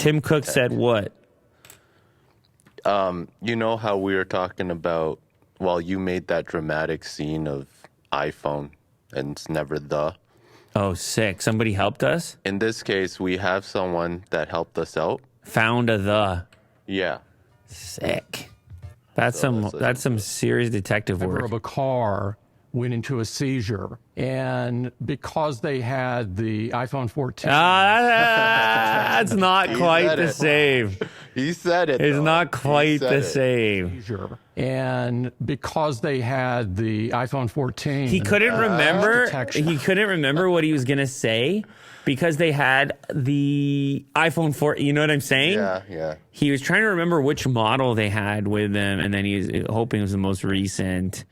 Tim Cook said what? You know how we were talking about, well, you made that dramatic scene of iPhone and it's never the. Oh, sick. Somebody helped us? In this case, we have someone that helped us out. Found a the. Yeah. Sick. That's some serious detective work. Of a car went into a seizure, and because they had the iPhone 14. That's not quite the same. He said it. It's not quite the same. Seizure. And because they had the iPhone 14, He couldn't remember. He couldn't remember what he was gonna say because they had the iPhone 4. You know what I'm saying? Yeah. He was trying to remember which model they had with them, and then he was hoping it was the most recent.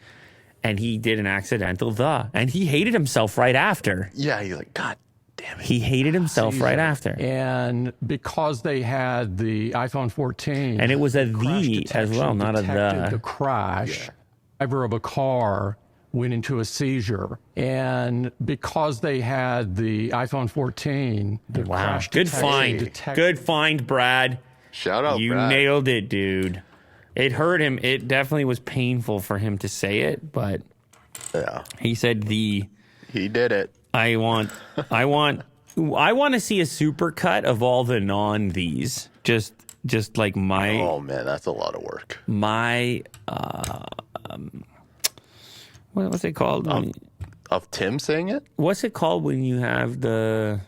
And he did an accidental and he hated himself right after. Yeah, he's like, God damn it. He hated himself right after. And because they had the iPhone 14, and it was a the as well, not a the. The crash. Driver of a car went into a seizure, and because they had the iPhone 14, the crash Good find. Good find, Brad. Shout out, You Brad. nailed it, dude. It hurt him. It definitely was painful for him to say it, but he said the. He did it. I want to see a supercut of all the non-these. Just like my. Oh man, that's a lot of work. My what's it called? Of Tim saying it? What's it called when you have and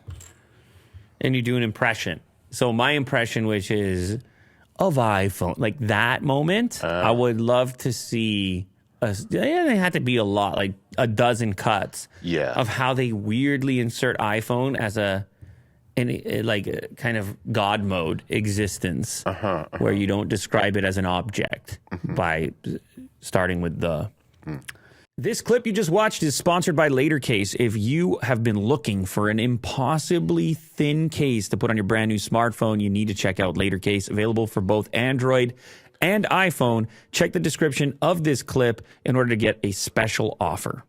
you do an impression? So my impression, which is of iPhone, like that moment, I would love to see. They had to be a lot, like a dozen cuts. Of how they weirdly insert iPhone as like a kind of God mode existence, where you don't describe it as an object by starting with the. This clip you just watched is sponsored by LaterCase. If you have been looking for an impossibly thin case to put on your brand new smartphone, you need to check out LaterCase, available for both Android and iPhone. Check the description of this clip in order to get a special offer.